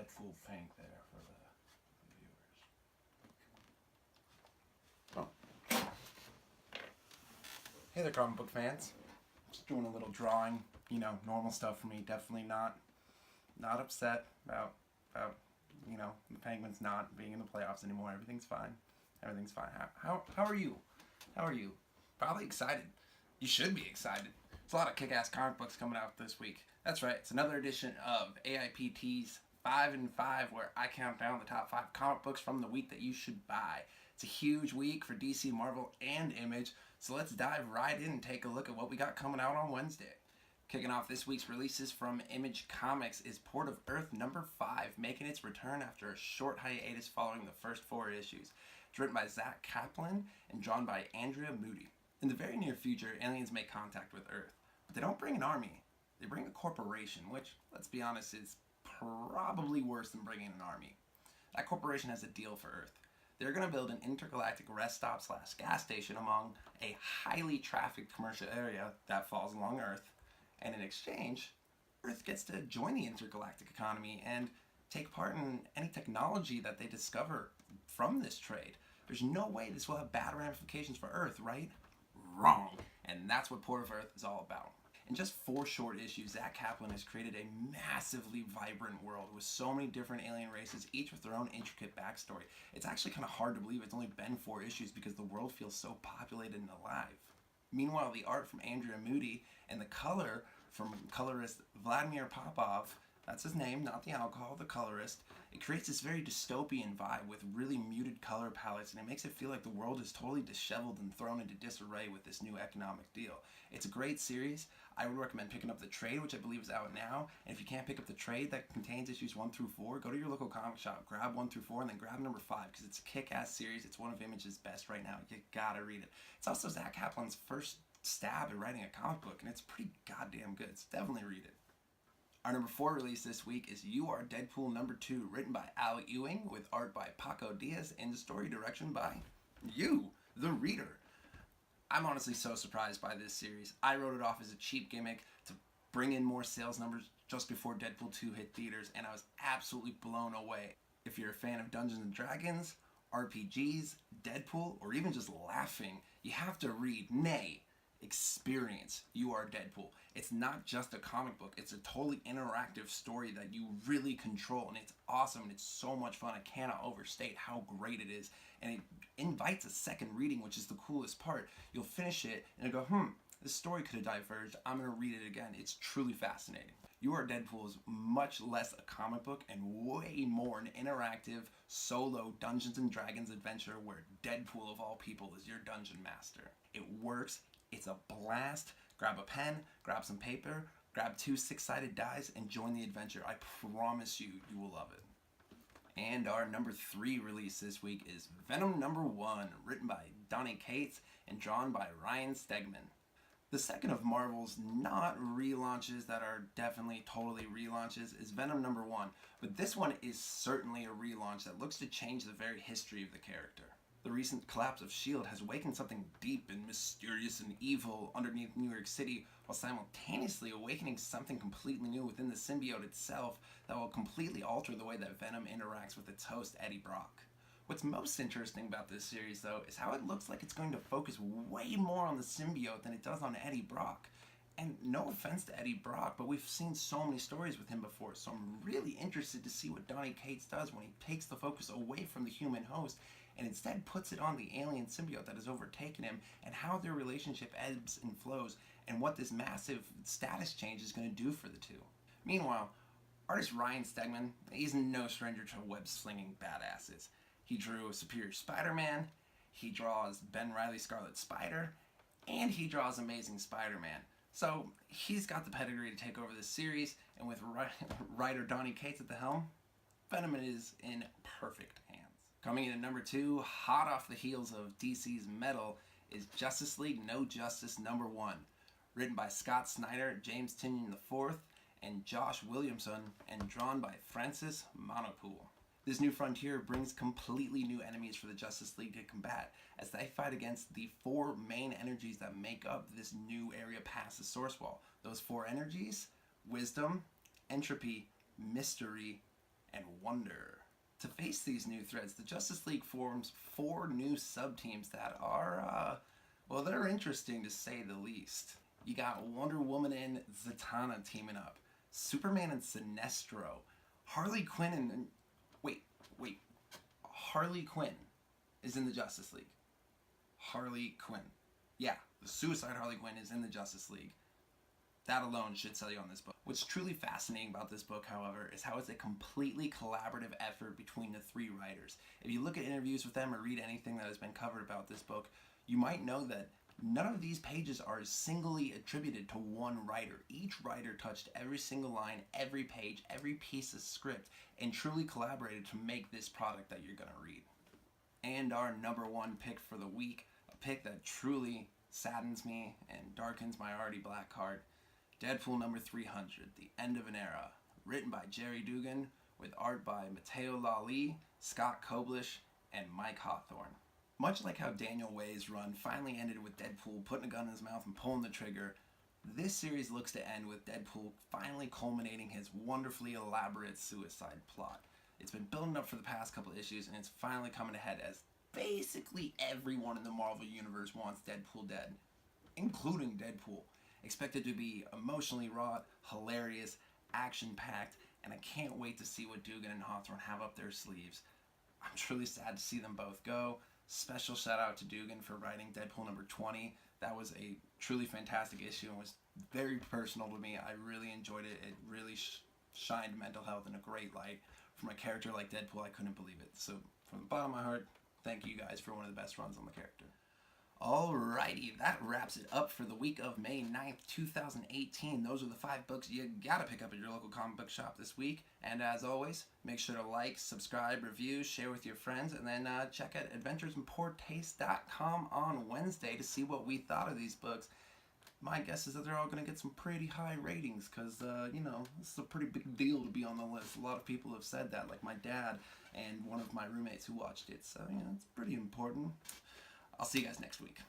Deadpool pink there for the viewers. Oh. Hey there, comic book fans. Just doing a little drawing, normal stuff for me. Definitely not upset about the Penguins not being in the playoffs anymore. Everything's fine. Everything's fine. How are you? How are you? Probably excited. You should be excited. There's a lot of kick-ass comic books coming out this week. That's right. It's another edition of AIPT's 5 and 5, where I count down the top 5 comic books from the week that you should buy. It's a huge week for DC, Marvel, and Image, so let's dive right in and take a look at what we got coming out on Wednesday. Kicking off this week's releases from Image Comics is Port of Earth number 5, making its return after a short hiatus following the first 4 issues. It's written by Zach Kaplan and drawn by Andrea Moody. In the very near future, aliens make contact with Earth, but they don't bring an army. They bring a corporation, which, let's be honest, is probably worse than bringing an army. That corporation has a deal for Earth. They're going to build an intergalactic rest stop / gas station among a highly trafficked commercial area that falls along Earth, and in exchange, Earth gets to join the intergalactic economy and take part in any technology that they discover from this trade. There's no way this will have bad ramifications for Earth, right? Wrong. And that's what Port of Earth is all about. In just 4 short issues, Zach Kaplan has created a massively vibrant world with so many different alien races, each with their own intricate backstory. It's actually kind of hard to believe it's only been 4 issues because the world feels so populated and alive. Meanwhile, the art from Andrea Moody and the color from colorist Vladimir Popov, that's his name, not the alcohol, the colorist, it creates this very dystopian vibe with really muted color palettes, and it makes it feel like the world is totally disheveled and thrown into disarray with this new economic deal. It's a great series. I would recommend picking up the trade, which I believe is out now, and if you can't pick up the trade that contains issues 1 through 4, go to your local comic shop, grab 1 through 4, and then grab number 5, because it's a kick-ass series. It's one of Image's best right now. You gotta read it. It's also Zach Kaplan's first stab at writing a comic book, and it's pretty goddamn good, so definitely read it. Our number 4 release this week is You Are Deadpool number 2, written by Al Ewing, with art by Paco Diaz and story direction by you, the reader. I'm honestly so surprised by this series. I wrote it off as a cheap gimmick to bring in more sales numbers just before Deadpool 2 hit theaters, and I was absolutely blown away. If you're a fan of Dungeons & Dragons, RPGs, Deadpool, or even just laughing, you have to read, nay, experience You Are Deadpool. It's not just a comic book, it's a totally interactive story that you really control, and it's awesome, and it's so much fun. I cannot overstate how great it is, and it invites a second reading, which is the coolest part. You'll finish it and you'll go, this story could have diverged, I'm going to read it again. It's truly fascinating. You Are Deadpool is much less a comic book and way more an interactive, solo Dungeons & Dragons adventure where Deadpool of all people is your dungeon master. It works. It's a blast. Grab a pen, grab some paper, grab 2 6-sided dice, and join the adventure. I promise you, you will love it. And our number 3 release this week is Venom number 1, written by Donny Cates and drawn by Ryan Stegman. The second of Marvel's not relaunches that are definitely totally relaunches is Venom number 1, but this one is certainly a relaunch that looks to change the very history of the character. The recent collapse of S.H.I.E.L.D. has awakened something deep and mysterious and evil underneath New York City, while simultaneously awakening something completely new within the symbiote itself that will completely alter the way that Venom interacts with its host, Eddie Brock. What's most interesting about this series, though, is how it looks like it's going to focus way more on the symbiote than it does on Eddie Brock. And no offense to Eddie Brock, but we've seen so many stories with him before, so I'm really interested to see what Donny Cates does when he takes the focus away from the human host and instead puts it on the alien symbiote that has overtaken him, and how their relationship ebbs and flows, and what this massive status change is going to do for the two. Meanwhile, artist Ryan Stegman, he's no stranger to web-slinging badasses. He drew Superior Spider-Man, he draws Ben Reilly's Scarlet Spider, and he draws Amazing Spider-Man. So he's got the pedigree to take over this series, and with writer Donny Cates at the helm, Venom is in perfect hands. Coming in at number 2, hot off the heels of DC's Metal, is Justice League No Justice number 1, written by Scott Snyder, James Tynion IV, and Josh Williamson, and drawn by Francis Monopool. This new frontier brings completely new enemies for the Justice League to combat, as they fight against the 4 main energies that make up this new area past the Source Wall. Those 4 energies: wisdom, entropy, mystery, and Wonder. To face these new threats, the Justice League forms 4 new sub-teams that are, well, they're interesting to say the least. You got Wonder Woman and Zatanna teaming up, Superman and Sinestro, Harley Quinn and wait, Harley Quinn is in the Justice League. Harley Quinn. Yeah, the Suicide Harley Quinn is in the Justice League. That alone should sell you on this book. What's truly fascinating about this book, however, is how it's a completely collaborative effort between the 3 writers. If you look at interviews with them or read anything that has been covered about this book, you might know that none of these pages are singly attributed to one writer. Each writer touched every single line, every page, every piece of script, and truly collaborated to make this product that you're going to read. And our number 1 pick for the week, a pick that truly saddens me and darkens my already black heart, Deadpool number 300, The End of an Era, written by Jerry Dugan, with art by Matteo Lalli, Scott Koblish, and Mike Hawthorne. Much like how Daniel Way's run finally ended with Deadpool putting a gun in his mouth and pulling the trigger, this series looks to end with Deadpool finally culminating his wonderfully elaborate suicide plot. It's been building up for the past couple issues, and it's finally coming to head as basically everyone in the Marvel Universe wants Deadpool dead, including Deadpool. Expected to be emotionally wrought, hilarious, action-packed, and I can't wait to see what Dugan and Hawthorne have up their sleeves. I'm truly sad to see them both go. Special shout out to Dugan for writing Deadpool number 20. That was a truly fantastic issue and was very personal to me. I really enjoyed it. It really shined mental health in a great light. From a character like Deadpool, I couldn't believe it. So from the bottom of my heart, thank you guys for one of the best runs on the character. Alrighty, that wraps it up for the week of May 9th, 2018. Those are the 5 books you gotta pick up at your local comic book shop this week. And as always, make sure to like, subscribe, review, share with your friends, and then check out adventuresinpoortaste.com on Wednesday to see what we thought of these books. My guess is that they're all going to get some pretty high ratings because, you know, this is a pretty big deal to be on the list. A lot of people have said that, like my dad and one of my roommates who watched it. So, you know, it's pretty important. I'll see you guys next week.